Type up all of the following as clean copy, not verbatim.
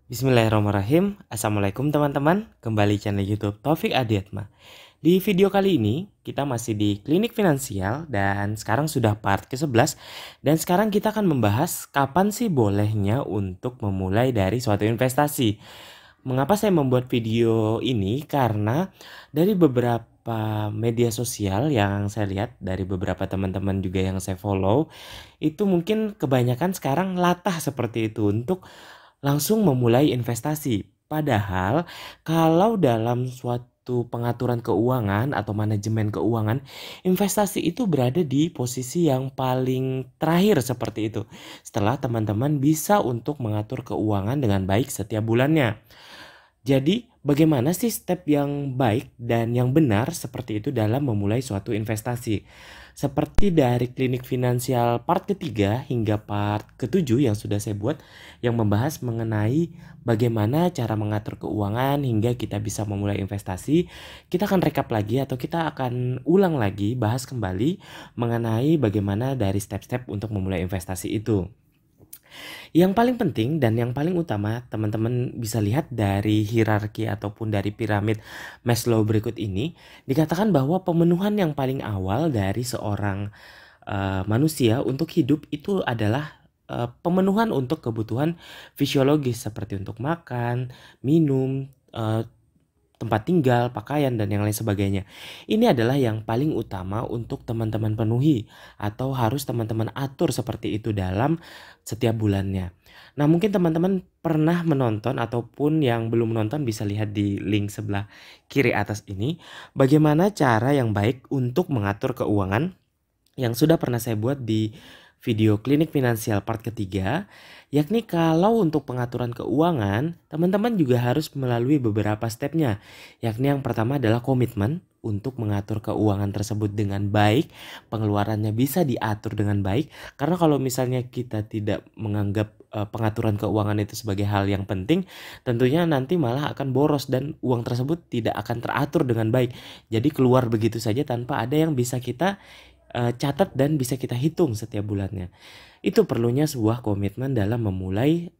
Bismillahirrahmanirrahim. Assalamualaikum teman-teman. Kembali channel YouTube Taufik Adiatma. Di video kali ini kita masih di klinik finansial dan sekarang sudah part ke-11. Dan sekarang kita akan membahas kapan sih bolehnya untuk memulai dari suatu investasi. Mengapa saya membuat video ini? Karena dari beberapa media sosial yang saya lihat, dari beberapa teman-teman juga yang saya follow, itu mungkin kebanyakan sekarang latah seperti itu untuk langsung memulai investasi. Padahal kalau dalam suatu pengaturan keuangan atau manajemen keuangan, investasi itu berada di posisi yang paling terakhir seperti itu. Setelah teman-teman bisa untuk mengatur keuangan dengan baik setiap bulannya. Jadi, bagaimana sih step yang baik dan yang benar seperti itu dalam memulai suatu investasi? Seperti dari klinik finansial part ketiga hingga part ketujuh yang sudah saya buat, yang membahas mengenai bagaimana cara mengatur keuangan hingga kita bisa memulai investasi. Kita akan rekap lagi atau kita akan ulang lagi, bahas kembali mengenai bagaimana dari step-step untuk memulai investasi itu. Yang paling penting dan yang paling utama, teman-teman bisa lihat dari hierarki ataupun dari piramid Maslow berikut ini, dikatakan bahwa pemenuhan yang paling awal dari seorang manusia untuk hidup itu adalah pemenuhan untuk kebutuhan fisiologis seperti untuk makan, minum, tempat tinggal, pakaian, dan yang lain sebagainya. Ini adalah yang paling utama untuk teman-teman penuhi atau harus teman-teman atur seperti itu dalam setiap bulannya. Nah, mungkin teman-teman pernah menonton ataupun yang belum menonton bisa lihat di link sebelah kiri atas ini bagaimana cara yang baik untuk mengatur keuangan yang sudah pernah saya buat di video klinik finansial part ketiga, yakni kalau untuk pengaturan keuangan, teman-teman juga harus melalui beberapa stepnya, yakni yang pertama adalah komitmen untuk mengatur keuangan tersebut dengan baik, pengeluarannya bisa diatur dengan baik, karena kalau misalnya kita tidak menganggap pengaturan keuangan itu sebagai hal yang penting, tentunya nanti malah akan boros dan uang tersebut tidak akan teratur dengan baik. Jadi keluar begitu saja tanpa ada yang bisa kita catat dan bisa kita hitung setiap bulannya. Itu perlunya sebuah komitmen dalam memulai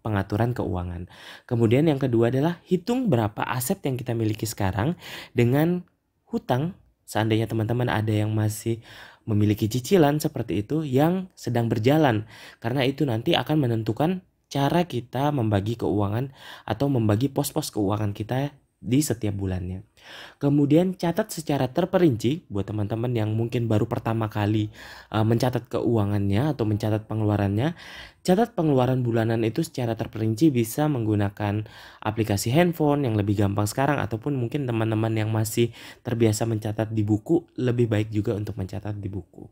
pengaturan keuangan. Kemudian yang kedua adalah hitung berapa aset yang kita miliki sekarang dengan hutang. Seandainya teman-teman ada yang masih memiliki cicilan seperti itu yang sedang berjalan. Karena itu nanti akan menentukan cara kita membagi keuangan atau membagi pos-pos keuangan kita di setiap bulannya. Kemudian catat secara terperinci buat teman-teman yang mungkin baru pertama kali mencatat keuangannya atau mencatat pengeluarannya. Catat pengeluaran bulanan itu secara terperinci bisa menggunakan aplikasi handphone yang lebih gampang sekarang, ataupun mungkin teman-teman yang masih terbiasa mencatat di buku, lebih baik juga untuk mencatat di buku.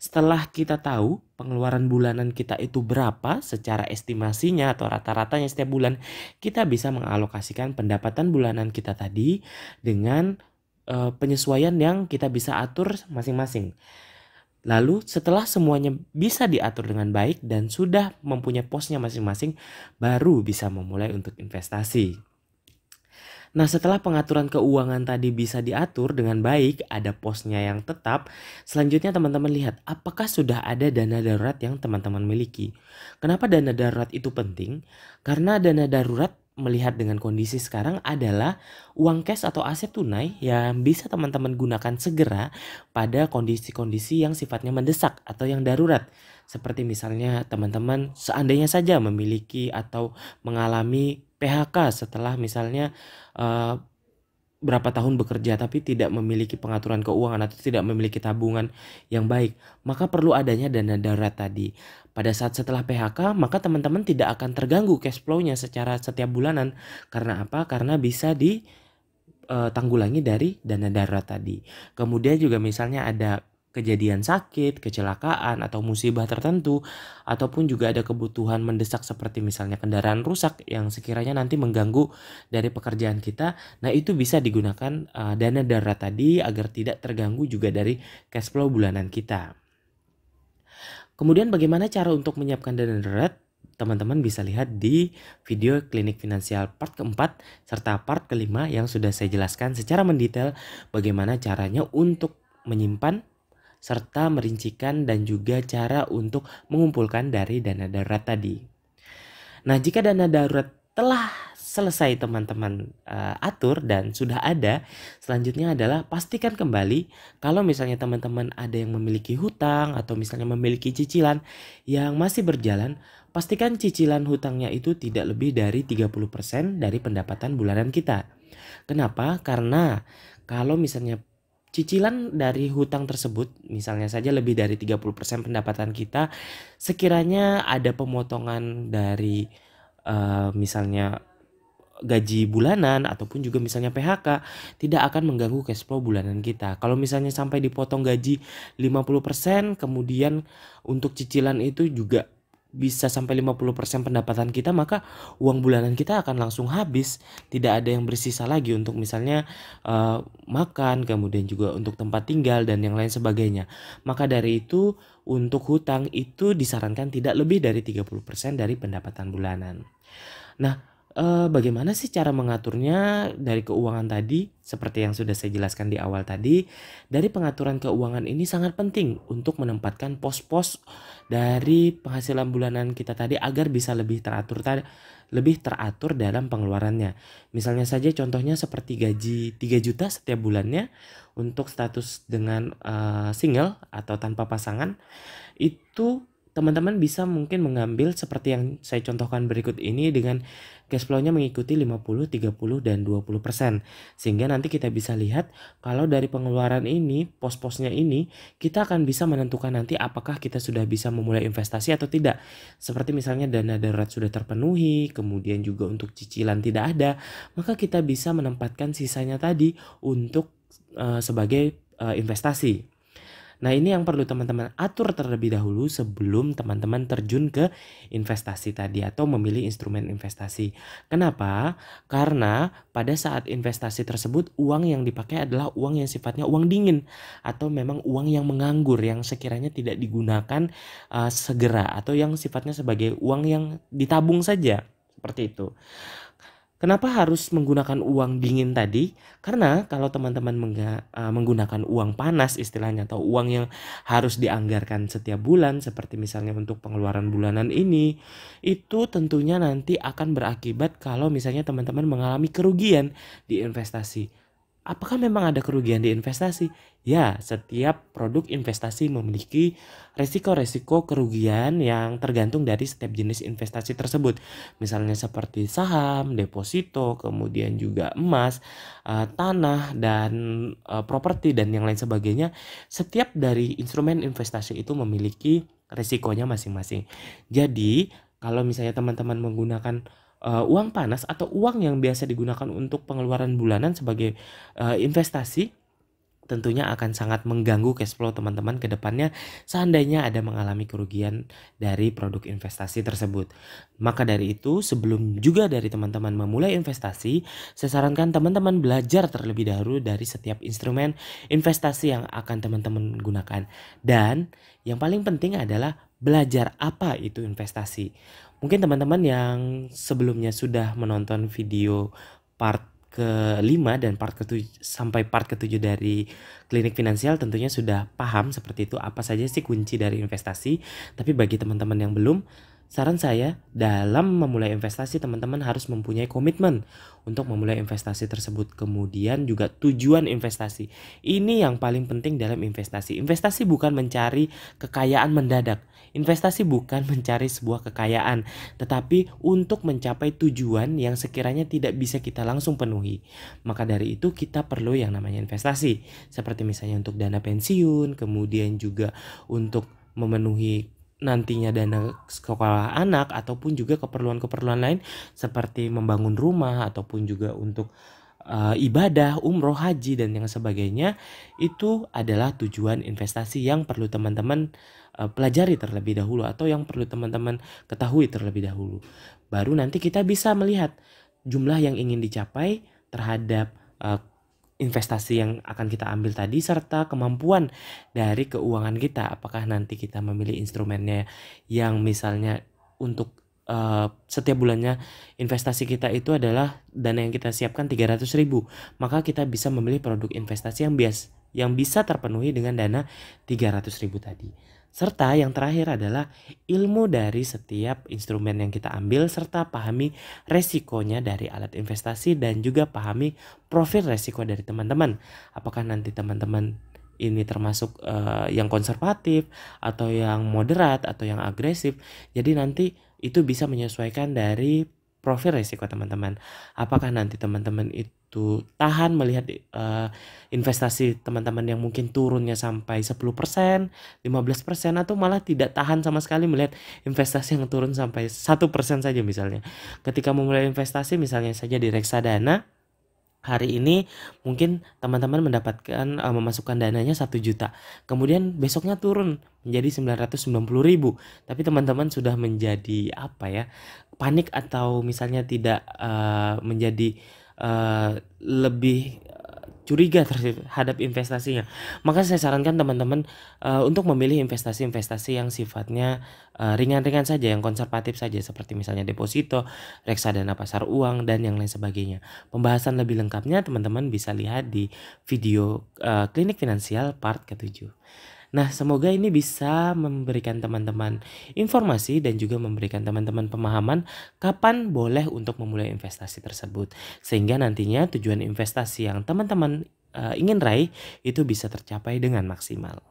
Setelah kita tahu pengeluaran bulanan kita itu berapa secara estimasinya atau rata-ratanya setiap bulan, kita bisa mengalokasikan pendapatan bulanan kita tadi dengan penyesuaian yang kita bisa atur masing-masing. Lalu setelah semuanya bisa diatur dengan baik dan sudah mempunyai posnya masing-masing, baru bisa memulai untuk investasi. Nah, setelah pengaturan keuangan tadi bisa diatur dengan baik, ada posnya yang tetap, selanjutnya teman-teman lihat apakah sudah ada dana darurat yang teman-teman miliki. Kenapa dana darurat itu penting? Karena dana darurat melihat dengan kondisi sekarang adalah uang cash atau aset tunai yang bisa teman-teman gunakan segera pada kondisi-kondisi yang sifatnya mendesak atau yang darurat. Seperti misalnya teman-teman seandainya saja memiliki atau mengalami PHK setelah misalnya berapa tahun bekerja tapi tidak memiliki pengaturan keuangan atau tidak memiliki tabungan yang baik, maka perlu adanya dana darurat tadi. Pada saat setelah PHK, maka teman-teman tidak akan terganggu cash flow-nya secara setiap bulanan. Karena apa? Karena bisa ditanggulangi dari dana darurat tadi. Kemudian juga misalnya ada kejadian sakit, kecelakaan, atau musibah tertentu, ataupun juga ada kebutuhan mendesak seperti misalnya kendaraan rusak yang sekiranya nanti mengganggu dari pekerjaan kita. Nah, itu bisa digunakan dana darurat tadi agar tidak terganggu juga dari cash flow bulanan kita. Kemudian bagaimana cara untuk menyiapkan dana darurat? Teman-teman bisa lihat di video klinik finansial part keempat serta part kelima yang sudah saya jelaskan secara mendetail bagaimana caranya untuk menyimpan serta merincikan dan juga cara untuk mengumpulkan dari dana darurat tadi. Nah, jika dana darurat telah selesai teman-teman atur dan sudah ada, selanjutnya adalah pastikan kembali kalau misalnya teman-teman ada yang memiliki hutang atau misalnya memiliki cicilan yang masih berjalan, pastikan cicilan hutangnya itu tidak lebih dari 30% dari pendapatan bulanan kita. Kenapa? Karena kalau misalnya cicilan dari hutang tersebut misalnya saja lebih dari 30% pendapatan kita, sekiranya ada pemotongan dari misalnya gaji bulanan ataupun juga misalnya PHK, tidak akan mengganggu cash flow bulanan kita. Kalau misalnya sampai dipotong gaji 50%, kemudian untuk cicilan itu juga bisa sampai 50% pendapatan kita, maka uang bulanan kita akan langsung habis. Tidak ada yang bersisa lagi untuk misalnya makan, kemudian juga untuk tempat tinggal dan yang lain sebagainya. Maka dari itu untuk hutang itu disarankan tidak lebih dari 30% dari pendapatan bulanan. Nah, bagaimana sih cara mengaturnya dari keuangan tadi? Seperti yang sudah saya jelaskan di awal tadi, dari pengaturan keuangan ini sangat penting untuk menempatkan pos-pos dari penghasilan bulanan kita tadi agar bisa lebih teratur dalam pengeluarannya. Misalnya saja contohnya seperti gaji 3 juta setiap bulannya untuk status dengan single atau tanpa pasangan, itu teman-teman bisa mungkin mengambil seperti yang saya contohkan berikut ini dengan cash flow-nya mengikuti 50, 30, dan 20%. Sehingga nanti kita bisa lihat kalau dari pengeluaran ini, pos-posnya ini, kita akan bisa menentukan nanti apakah kita sudah bisa memulai investasi atau tidak. Seperti misalnya dana darurat sudah terpenuhi, kemudian juga untuk cicilan tidak ada, maka kita bisa menempatkan sisanya tadi untuk sebagai investasi. Nah, ini yang perlu teman-teman atur terlebih dahulu sebelum teman-teman terjun ke investasi tadi atau memilih instrumen investasi. Kenapa? Karena pada saat investasi tersebut uang yang dipakai adalah uang yang sifatnya uang dingin atau memang uang yang menganggur yang sekiranya tidak digunakan segera atau yang sifatnya sebagai uang yang ditabung saja. Seperti itu. Kenapa harus menggunakan uang dingin tadi? Karena kalau teman-teman menggunakan uang panas istilahnya atau uang yang harus dianggarkan setiap bulan seperti misalnya untuk pengeluaran bulanan ini, itu tentunya nanti akan berakibat kalau misalnya teman-teman mengalami kerugian di investasi. Apakah memang ada kerugian di investasi? Ya, setiap produk investasi memiliki resiko-resiko kerugian yang tergantung dari setiap jenis investasi tersebut. Misalnya seperti saham, deposito, kemudian juga emas, tanah, dan properti dan yang lain sebagainya. Setiap dari instrumen investasi itu memiliki resikonya masing-masing. Jadi, kalau misalnya teman-teman menggunakan uang panas atau uang yang biasa digunakan untuk pengeluaran bulanan sebagai investasi, tentunya akan sangat mengganggu cash flow teman-teman ke depannya seandainya ada mengalami kerugian dari produk investasi tersebut. Maka dari itu, sebelum juga dari teman-teman memulai investasi, saya sarankan teman-teman belajar terlebih dahulu dari setiap instrumen investasi yang akan teman-teman gunakan. Dan yang paling penting adalah belajar apa itu investasi. Mungkin teman-teman yang sebelumnya sudah menonton video part ke-5 dan part ke-7 sampai part ke-7 dari Klinik Finansial tentunya sudah paham seperti itu apa saja sih kunci dari investasi. Tapi bagi teman-teman yang belum, saran saya dalam memulai investasi teman-teman harus mempunyai komitmen untuk memulai investasi tersebut. Kemudian juga tujuan investasi. Ini yang paling penting dalam investasi. Investasi bukan mencari kekayaan mendadak. Investasi bukan mencari sebuah kekayaan, tetapi untuk mencapai tujuan yang sekiranya tidak bisa kita langsung penuhi. Maka dari itu kita perlu yang namanya investasi. Seperti misalnya untuk dana pensiun, kemudian juga untuk memenuhi nantinya dana sekolah anak ataupun juga keperluan-keperluan lain seperti membangun rumah ataupun juga untuk ibadah, umroh, haji dan yang sebagainya. Itu adalah tujuan investasi yang perlu teman-teman pelajari terlebih dahulu atau yang perlu teman-teman ketahui terlebih dahulu. Baru nanti kita bisa melihat jumlah yang ingin dicapai terhadap investasi yang akan kita ambil tadi serta kemampuan dari keuangan kita. Apakah nanti kita memilih instrumennya yang misalnya untuk setiap bulannya investasi kita itu adalah dana yang kita siapkan 300.000, maka kita bisa memilih produk investasi yang bisa terpenuhi dengan dana 300.000 tadi. Serta yang terakhir adalah ilmu dari setiap instrumen yang kita ambil serta pahami resikonya dari alat investasi dan juga pahami profil resiko dari teman-teman. Apakah nanti teman-teman ini termasuk yang konservatif atau yang moderat atau yang agresif. Jadi nanti itu bisa menyesuaikan dari profil resiko teman-teman. Apakah nanti teman-teman itu tahan melihat investasi teman-teman yang mungkin turunnya sampai 10%, 15% atau malah tidak tahan sama sekali melihat investasi yang turun sampai 1% saja misalnya. Ketika memulai investasi misalnya saja di reksadana, hari ini mungkin teman-teman mendapatkan memasukkan dananya 1 juta. Kemudian besoknya turun menjadi 990.000. Tapi teman-teman sudah menjadi panik atau misalnya tidak menjadi lebih curiga terhadap investasinya. Maka saya sarankan teman-teman untuk memilih investasi-investasi yang sifatnya ringan-ringan saja, yang konservatif saja seperti misalnya deposito, reksadana pasar uang dan yang lain sebagainya. Pembahasan lebih lengkapnya teman-teman bisa lihat di video Klinik Finansial part ke-7. Nah, semoga ini bisa memberikan teman-teman informasi dan juga memberikan teman-teman pemahaman kapan boleh untuk memulai investasi tersebut. Sehingga nantinya tujuan investasi yang teman-teman ingin raih itu bisa tercapai dengan maksimal.